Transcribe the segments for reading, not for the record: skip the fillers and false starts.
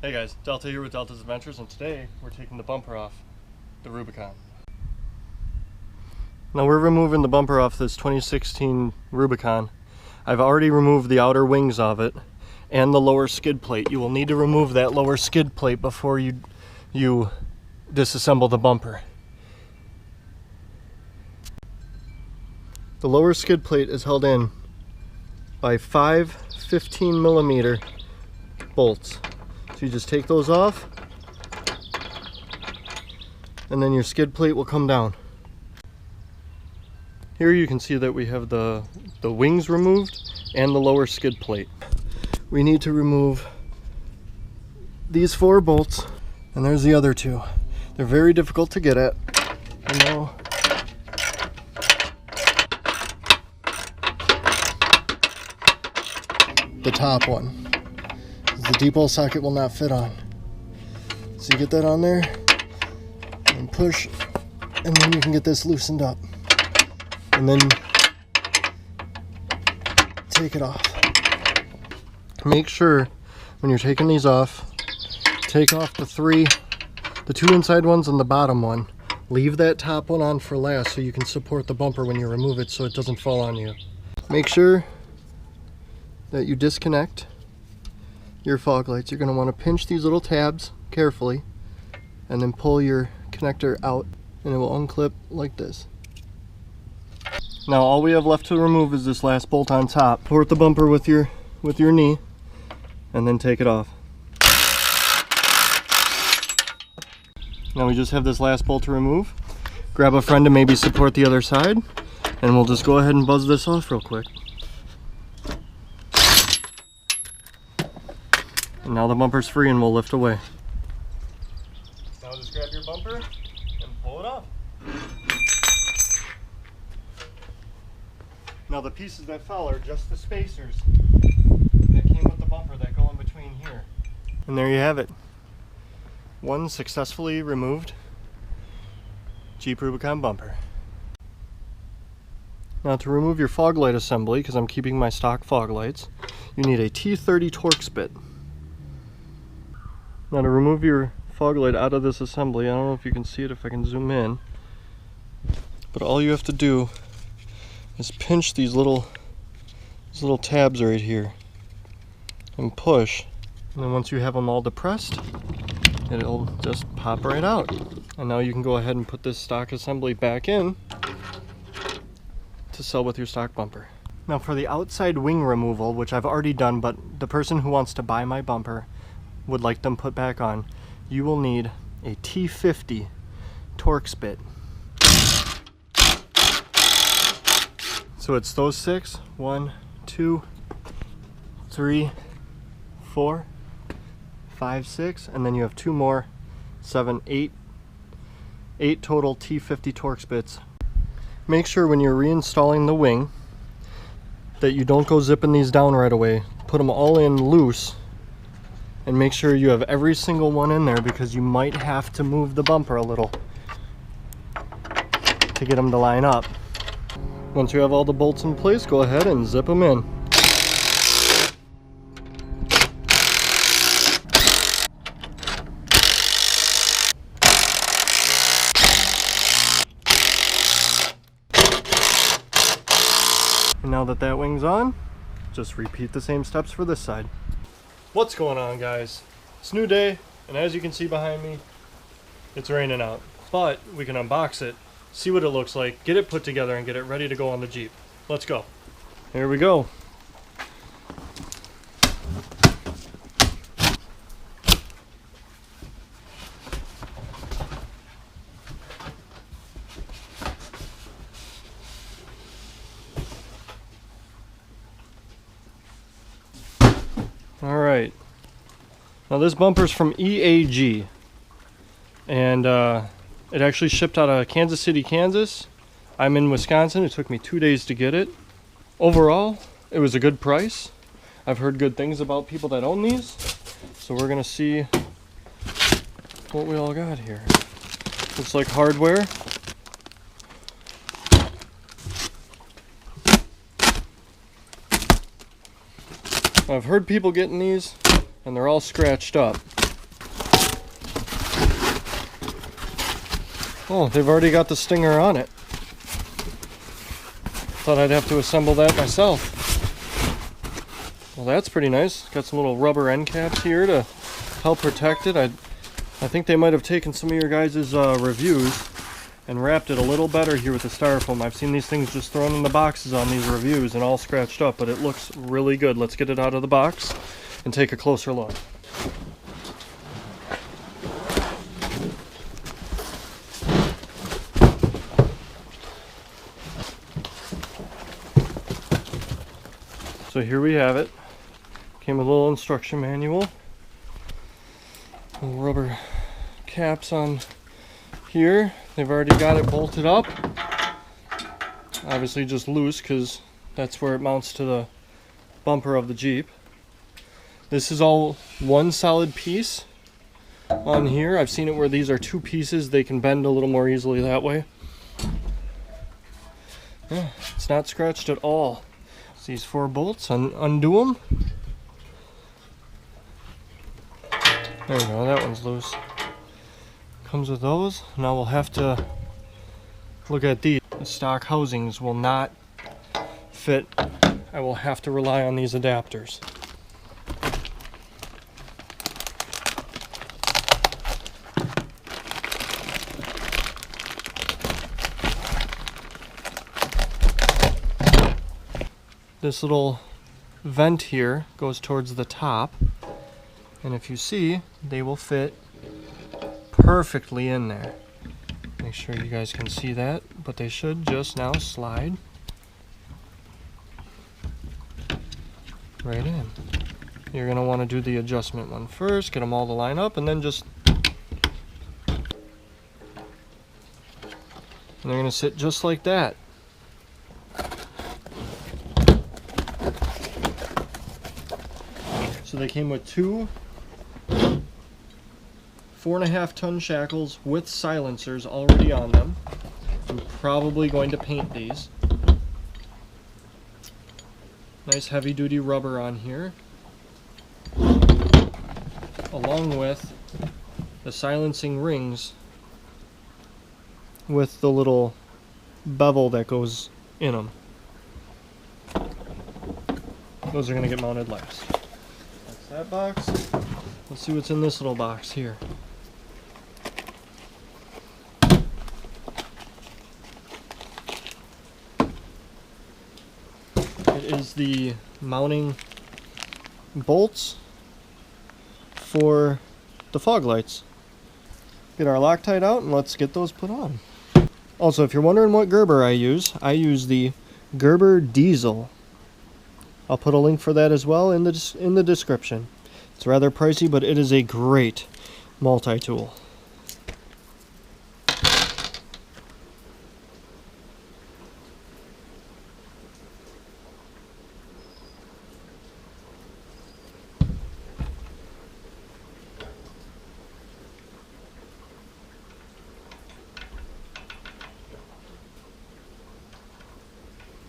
Hey guys, Delta here with Delta's Adventures, and today we're taking the bumper off the Rubicon. Now we're removing the bumper off this 2016 Rubicon. I've already removed the outer wings of it and the lower skid plate. You will need to remove that lower skid plate before you disassemble the bumper. The lower skid plate is held in by 5 15mm bolts. So you just take those off, and then your skid plate will come down. Here you can see that we have the wings removed and the lower skid plate. We need to remove these 4 bolts, and there's the other 2. They're very difficult to get at. I know. The top one. The depot socket will not fit on. So you get that on there and push, and then you can get this loosened up. And then take it off. Make sure when you're taking these off, take off the 2 inside ones and the bottom one. Leave that top one on for last so you can support the bumper when you remove it so it doesn't fall on you. Make sure that you disconnect your fog lights. You're going to want to pinch these little tabs carefully and then pull your connector out, and it will unclip like this. Now all we have left to remove is this last bolt on top. Support the bumper with your knee and then take it off. Now we just have this last bolt to remove. Grab a friend to maybe support the other side, and we'll just go ahead and buzz this off real quick. And now the bumper's free and we'll lift away. Now just grab your bumper and pull it off. Now the pieces that fell are just the spacers that came with the bumper that go in between here. And there you have it. One successfully removed Jeep Rubicon bumper. Now to remove your fog light assembly, because I'm keeping my stock fog lights, you need a T30 Torx bit. Now to remove your fog light out of this assembly, I don't know if you can see it if I can zoom in, but all you have to do is pinch these little tabs right here and push, and then once you have them all depressed, it'll just pop right out. And now you can go ahead and put this stock assembly back in to sell with your stock bumper. Now for the outside wing removal, which I've already done, but the person who wants to buy my bumper would like them put back on, you will need a T50 Torx bit. So it's those 6, 1, 2, 3, 4, 5, 6, and then you have 2 more, 7, 8 total T50 Torx bits. Make sure when you're reinstalling the wing that you don't go zipping these down right away. Put them all in loose and make sure you have every single one in there, because you might have to move the bumper a little to get them to line up. Once you have all the bolts in place, go ahead and zip them in. And now that wing's on, just repeat the same steps for this side. What's going on, guys? It's a new day, and as you can see behind me, it's raining out. But we can unbox it, see what it looks like, get it put together, and get it ready to go on the Jeep. Let's go. Here we go. Alright, now this bumper's from EAG, and it actually shipped out of Kansas City, Kansas. I'm in Wisconsin. It took me 2 days to get it. Overall, it was a good price. I've heard good things about people that own these, so we're gonna see what we all got here. Looks like hardware. I've heard people getting these and they're all scratched up. Oh, they've already got the stinger on it. Thought I'd have to assemble that myself. Well, that's pretty nice. Got some little rubber end caps here to help protect it. I think they might have taken some of your guys' reviews and wrapped it a little better here with the styrofoam. I've seen these things just thrown in the boxes on these reviews and all scratched up, but it looks really good. Let's get it out of the box and take a closer look. So here we have it. Came with a little instruction manual. Little rubber caps on here. They've already got it bolted up. Obviously just loose because that's where it mounts to the bumper of the Jeep. This is all one solid piece on here. I've seen it where these are two pieces. They can bend a little more easily that way. Yeah, it's not scratched at all. These 4 bolts, undo them. There we go, that one's loose. Comes with those. Now we'll have to look at these. The stock housings will not fit. I will have to rely on these adapters. This little vent here goes towards the top, and if you see, they will fit perfectly in there. Make sure you guys can see that, but they should just now slide right in. You're going to want to do the adjustment one first, get them all to line up, and then just... And they're going to sit just like that. So they came with 2 4.5-ton shackles with silencers already on them. I'm probably going to paint these. Nice heavy duty rubber on here, along with the silencing rings with the little bevel that goes in them. Those are going to get mounted last. That's that box. Let's see what's in this little box here. It is the mounting bolts for the fog lights. Get our Loctite out and let's get those put on. Also, if you're wondering what Gerber I use the Gerber Diesel. I'll put a link for that as well in the description. It's rather pricey, but it is a great multi-tool.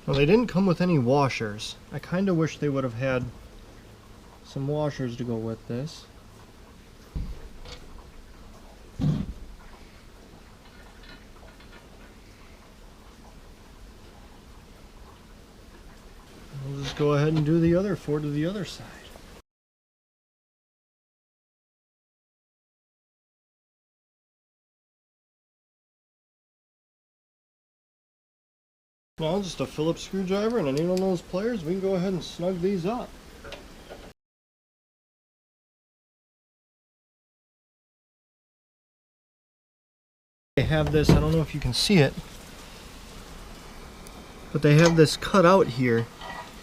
Well, they didn't come with any washers. I kind of wish they would have had some washers to go with this. We'll just go ahead and do the other 4 to the other side. Now just a Phillips screwdriver and a needle nose pliers, we can go ahead and snug these up. They have this, I don't know if you can see it, but they have this cut out here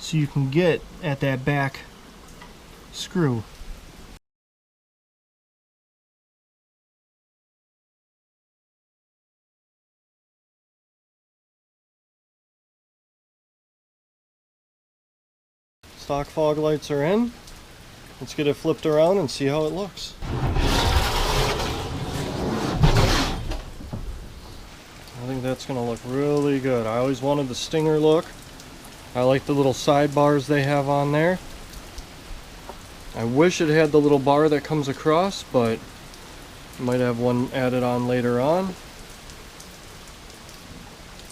so you can get at that back screw. Stock fog lights are in. Let's get it flipped around and see how it looks. I think that's going to look really good. I always wanted the Stinger look. I like the little sidebars they have on there. I wish it had the little bar that comes across, but might have one added on later on.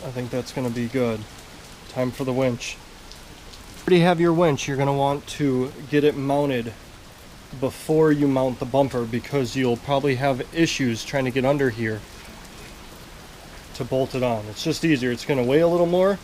I think that's going to be good. Time for the winch. Already have your winch, you're going to want to get it mounted before you mount the bumper, because you'll probably have issues trying to get under here to bolt it on. It's just easier. It's going to weigh a little more.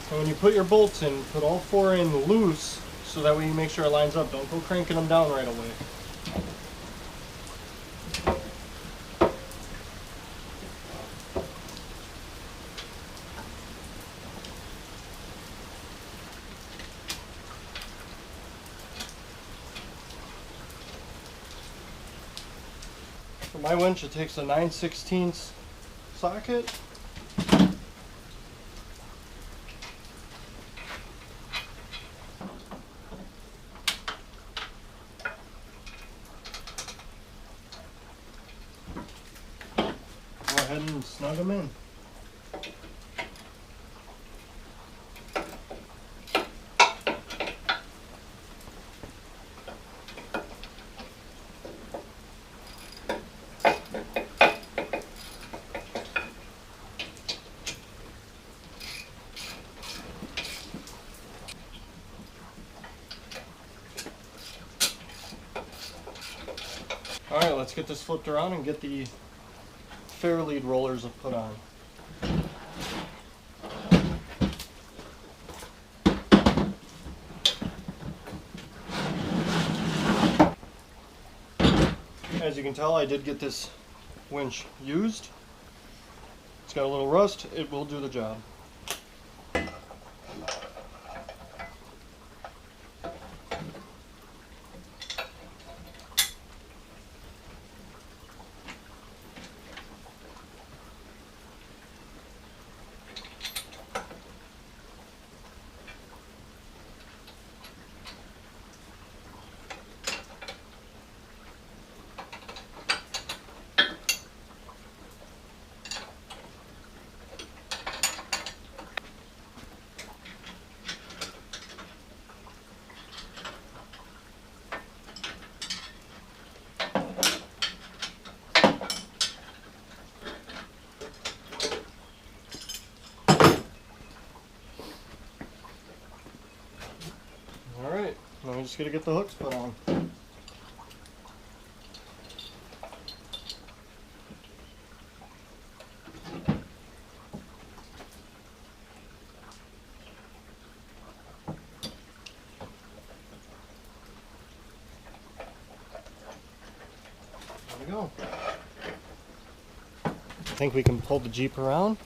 So when you put your bolts in, put all 4 in loose, so that way you make sure it lines up. Don't go cranking them down right away. For my winch, it takes a 9/16 socket. Go ahead and snug them in. Alright, let's get this flipped around and get the fair lead rollers put on. As you can tell, I did get this winch used. It's got a little rust. It will do the job. Alright, now we're just going to get the hooks put on. There we go. I think we can pull the Jeep around.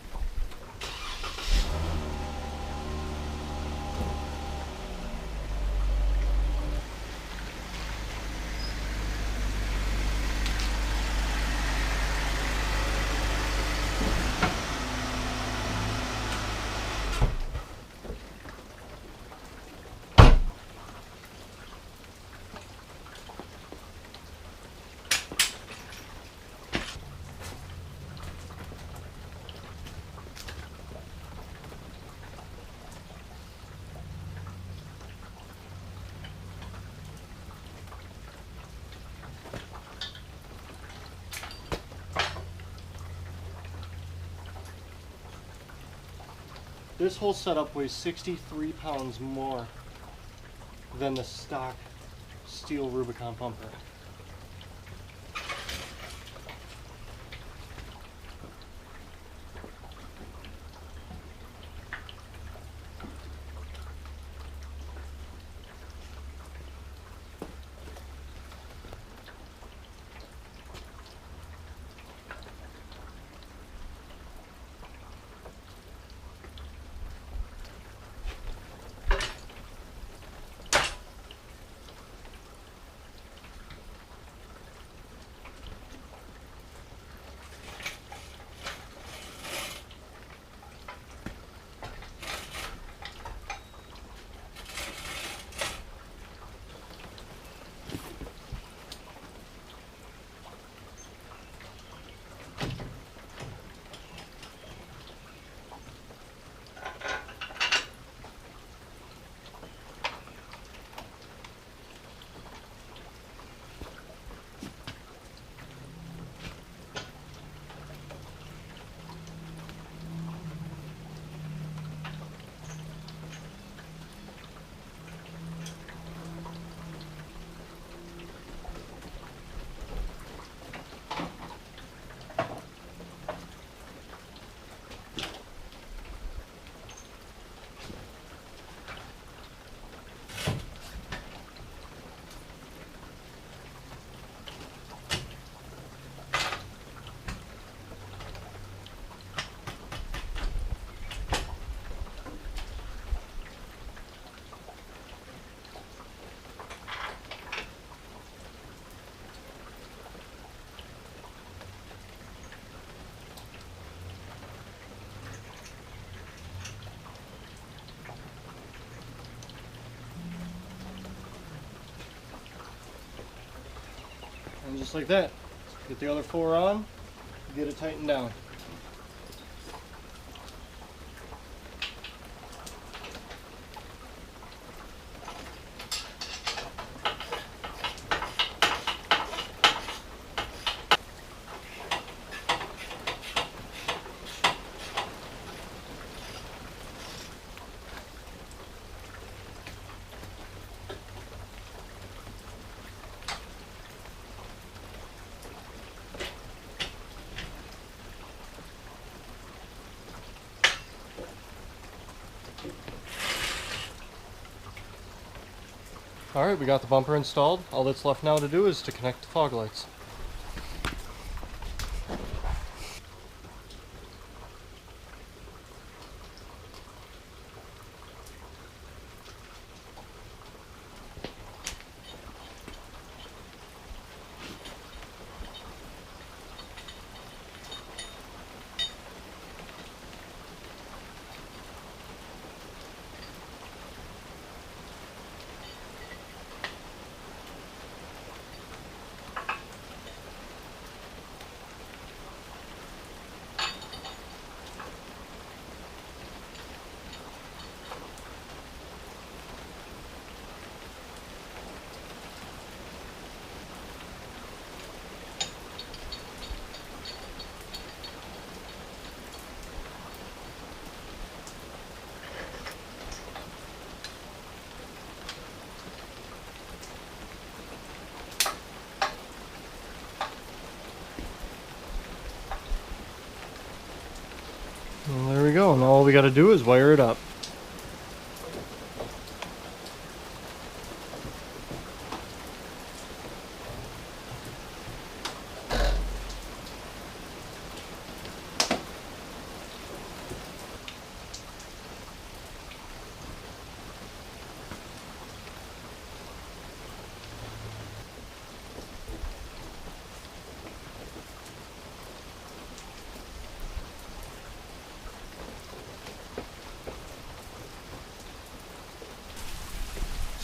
This whole setup weighs 63 pounds more than the stock steel Rubicon bumper. just like that. Get the other 4 on, get it tightened down. Alright, we got the bumper installed. All that's left now to do is to connect the fog lights. And there we go, and all we got to do is wire it up.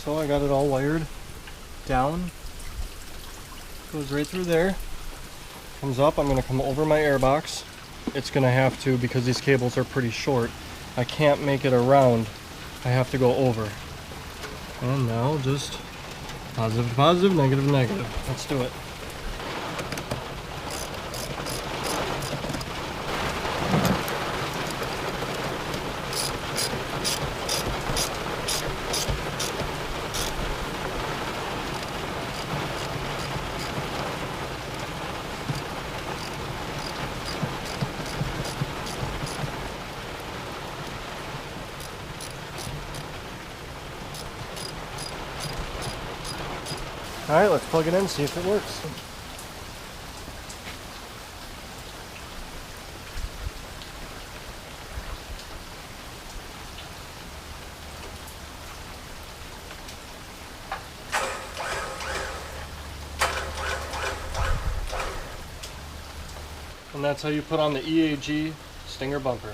So I got it all wired down. Goes right through there. Comes up, I'm going to come over my airbox. It's going to have to, because these cables are pretty short, I can't make it around. I have to go over. And now just positive to positive, negative to negative. Let's do it. Alright, let's plug it in and see if it works. And that's how you put on the EAG Stinger bumper.